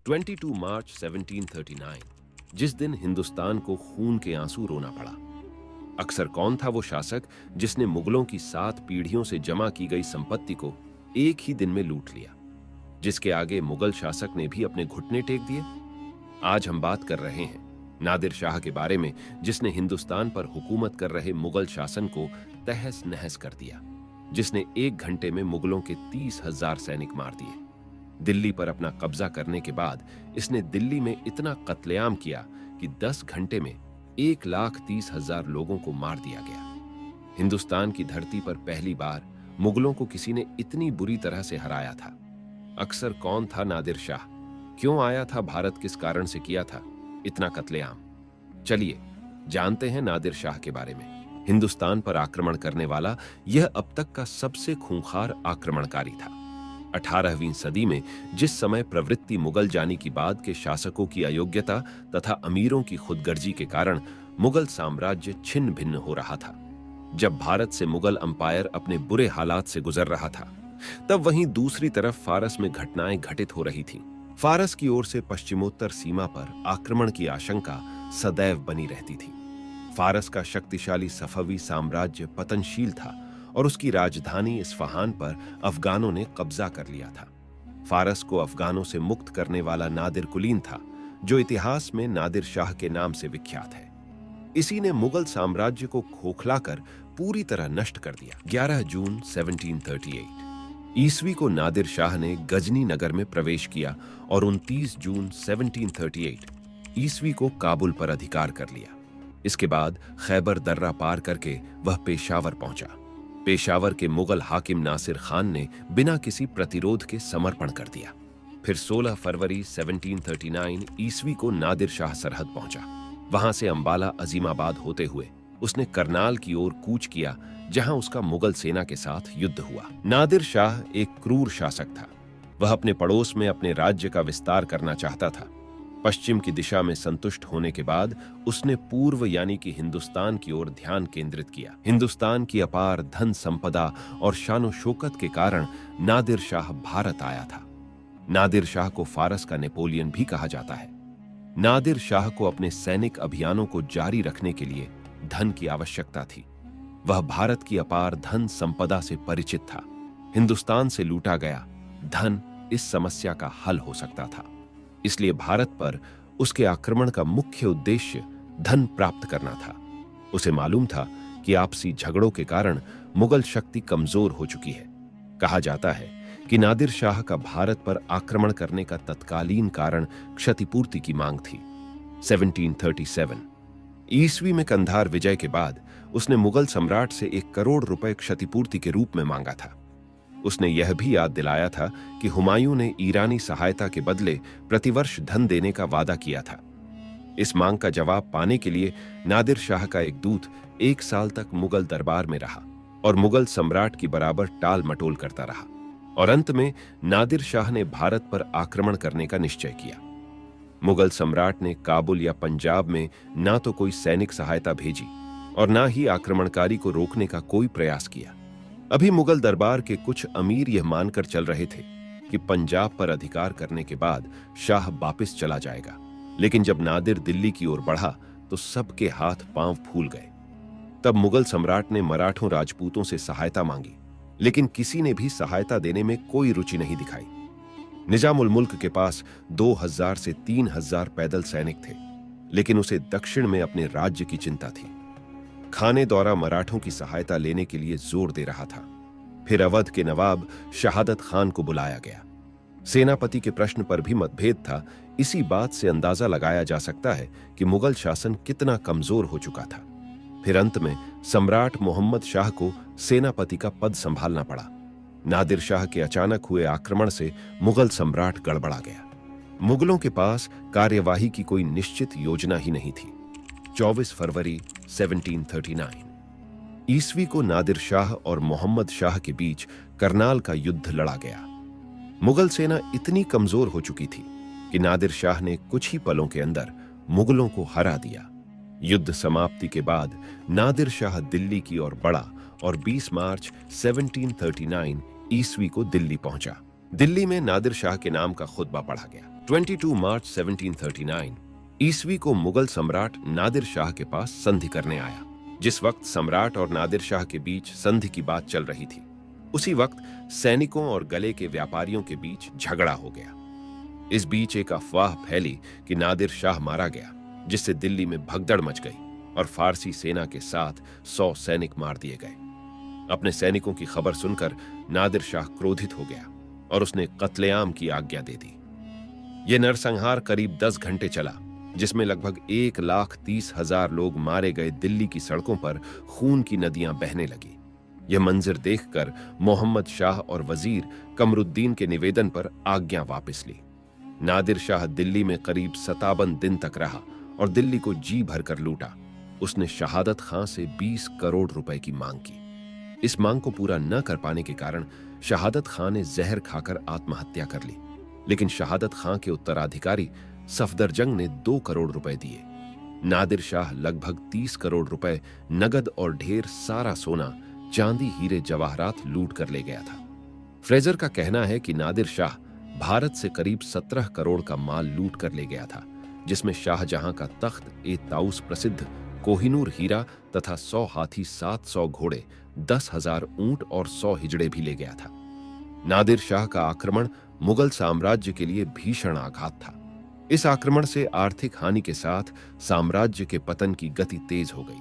22 मार्च 1739, जिस दिन हिंदुस्तान को खून के आंसू रोना पड़ा। अक्सर कौन था वो शासक जिसने मुगलों की 7 पीढ़ियों से जमा की गई संपत्ति को एक ही दिन में लूट लिया, जिसके आगे मुगल शासक ने भी अपने घुटने टेक दिए? आज हम बात कर रहे हैं नादिर शाह के बारे में, जिसने हिंदुस्तान पर हुकूमत कर रहे मुगल शासन को तहस नहस कर दिया, जिसने 1 घंटे में मुगलों के 30,000 सैनिक मार दिए। दिल्ली पर अपना कब्जा करने के बाद इसने दिल्ली में इतना कत्लेआम किया कि 10 घंटे में 1,30,000 लोगों को मार दिया गया। हिंदुस्तान की धरती पर पहली बार मुगलों को किसी ने इतनी बुरी तरह से हराया था। अक्सर कौन था नादिर शाह? क्यों आया था भारत? किस कारण से किया था इतना कत्लेआम? चलिए जानते हैं नादिर शाह के बारे में। हिंदुस्तान पर आक्रमण करने वाला यह अब तक का सबसे खूंखार आक्रमणकारी था। 18वीं सदी में जिस समय प्रवृत्ति मुगल जानी की बाद के शासकों की अयोग्यता तथा अमीरों की खुदगर्जी के कारण मुगल साम्राज्य छिन्न भिन्न हो रहा था, जब भारत से मुगल अंपायर अपने बुरे हालात से गुजर रहा था, तब वहीं दूसरी तरफ फारस में घटनाएं घटित हो रही थीं। फारस की ओर से पश्चिमोत्तर सीमा पर आक्रमण की आशंका सदैव बनी रहती थी। फारस का शक्तिशाली सफवी साम्राज्य पतनशील था और उसकी राजधानी इस्फहान पर अफगानों ने कब्जा कर लिया था। फारस को अफगानों से मुक्त करने वाला नादिर कुलीन था, जो इतिहास में नादिर शाह के नाम से विख्यात है। इसी ने मुगल साम्राज्य को खोखलाकर पूरी तरह नष्ट कर दिया। 11 जून 1738 ईस्वी को नादिर शाह ने गजनी नगर में प्रवेश किया और 29 जून 1738 ईस्वी को काबुल पर अधिकार कर लिया। इसके बाद खैबर दर्रा पार करके वह पेशावर पहुंचा। पेशावर के मुगल हाकिम नासिर खान ने बिना किसी प्रतिरोध के समर्पण कर दिया। फिर 16 फरवरी 1739 ईस्वी को नादिर शाह सरहद पहुंचा। वहां से अंबाला अजीमाबाद होते हुए उसने करनाल की ओर कूच किया, जहां उसका मुगल सेना के साथ युद्ध हुआ। नादिर शाह एक क्रूर शासक था। वह अपने पड़ोस में अपने राज्य का विस्तार करना चाहता था। पश्चिम की दिशा में संतुष्ट होने के बाद उसने पूर्व यानी कि हिंदुस्तान की ओर ध्यान केंद्रित किया। हिंदुस्तान की अपार धन संपदा और शानो शौकत के कारण नादिर शाह भारत आया था। नादिर शाह को फारस का नेपोलियन भी कहा जाता है। नादिर शाह को अपने सैनिक अभियानों को जारी रखने के लिए धन की आवश्यकता थी। वह भारत की अपार धन संपदा से परिचित था। हिंदुस्तान से लूटा गया धन इस समस्या का हल हो सकता था। इसलिए भारत पर उसके आक्रमण का मुख्य उद्देश्य धन प्राप्त करना था। उसे मालूम था कि आपसी झगड़ों के कारण मुगल शक्ति कमजोर हो चुकी है। कहा जाता है कि नादिर शाह का भारत पर आक्रमण करने का तत्कालीन कारण क्षतिपूर्ति की मांग थी। 1737 ईस्वी में कंधार विजय के बाद उसने मुगल सम्राट से 1 करोड़ रुपए क्षतिपूर्ति के रूप में मांगा था। उसने यह भी याद दिलाया था कि हुमायूं ने ईरानी सहायता के बदले प्रतिवर्ष धन देने का वादा किया था। इस मांग का जवाब पाने के लिए नादिर शाह का एक दूत 1 साल तक मुगल दरबार में रहा और मुगल सम्राट की बराबर टाल मटोल करता रहा, और अंत में नादिर शाह ने भारत पर आक्रमण करने का निश्चय किया। मुगल सम्राट ने काबुल या पंजाब में ना तो कोई सैनिक सहायता भेजी और ना ही आक्रमणकारी को रोकने का कोई प्रयास किया। अभी मुगल दरबार के कुछ अमीर यह मानकर चल रहे थे कि पंजाब पर अधिकार करने के बाद शाह वापस चला जाएगा, लेकिन जब नादिर दिल्ली की ओर बढ़ा तो सबके हाथ पांव फूल गए। तब मुगल सम्राट ने मराठों राजपूतों से सहायता मांगी, लेकिन किसी ने भी सहायता देने में कोई रुचि नहीं दिखाई। निजामुल मुल्क के पास 2000 से 3000 पैदल सैनिक थे, लेकिन उसे दक्षिण में अपने राज्य की चिंता थी। खाने दौरा मराठों की सहायता लेने के लिए जोर दे रहा था। फिर अवध के नवाब शहादत खान को बुलाया गया। सेनापति के प्रश्न पर भी मतभेद था। इसी बात से अंदाजा लगाया जा सकता है कि मुगल शासन कितना कमजोर हो चुका था। फिर अंत में सम्राट मोहम्मद शाह को सेनापति का पद संभालना पड़ा। नादिर शाह के अचानक हुए आक्रमण से मुगल सम्राट गड़बड़ा गया। मुगलों के पास कार्यवाही की कोई निश्चित योजना ही नहीं थी। 24 फरवरी 1739 ईस्वी को नादिर शाह और मोहम्मद शाह के बीच करनाल का युद्ध लड़ा गया। मुगल सेना इतनी कमजोर हो चुकी थी कि नादिर शाह ने कुछ ही पलों के अंदर मुगलों को हरा दिया। युद्ध समाप्ति के बाद नादिर शाह दिल्ली की ओर बढ़ा और 20 मार्च 1739 ईस्वी को दिल्ली पहुंचा। दिल्ली में नादिर शाह के नाम का खुतबा पढ़ा गया। 22 मार्च 1739 ईस्वी को मुगल सम्राट नादिर शाह के पास संधि करने आया। जिस वक्त सम्राट और नादिर शाह के बीच संधि की बात चल रही थी, उसी वक्त सैनिकों और गले के व्यापारियों के बीच झगड़ा हो गया। इस बीच एक अफवाह फैली कि नादिर शाह मारा गया, जिससे दिल्ली में भगदड़ मच गई और फारसी सेना के साथ 100 सैनिक मार दिए गए। अपने सैनिकों की खबर सुनकर नादिर शाह क्रोधित हो गया और उसने कत्लेआम की आज्ञा दे दी। यह नरसंहार करीब 10 घंटे चला, जिसमें लगभग 1,30,000 लोग मारे गए। दिल्ली की सड़कों पर खून की नदियां बहने लगी। यह मंजर देखकर मोहम्मद शाह और वजीर कमरुद्दीन के निवेदन पर आज्ञा वापस ली। नादिर शाह दिल्ली में करीब 57 दिन तक रहा और दिल्ली को जी भरकर लूटा। उसने शहादत खां से 20 करोड़ रुपए की मांग की। इस मांग को पूरा न कर पाने के कारण शहादत खां ने जहर खाकर आत्महत्या कर ली, लेकिन शहादत खां के उत्तराधिकारी सफदरजंग ने 2 करोड़ रुपए दिए। नादिर शाह लगभग 30 करोड़ रुपए नगद और ढेर सारा सोना, चांदी, हीरे जवाहरात लूट कर ले गया था। फ्रेजर का कहना है कि नादिर शाह भारत से करीब 17 करोड़ का माल लूट कर ले गया था, जिसमें शाहजहां का तख्त, ए ताउस प्रसिद्ध कोहिनूर हीरा तथा 100 हाथी, 700 घोड़े, 10,000 ऊंट और 100 हिजड़े भी ले गया था। नादिर शाह का आक्रमण मुगल साम्राज्य के लिए भीषण आघात था। इस आक्रमण से आर्थिक हानि के साथ साम्राज्य के पतन की गति तेज हो गई।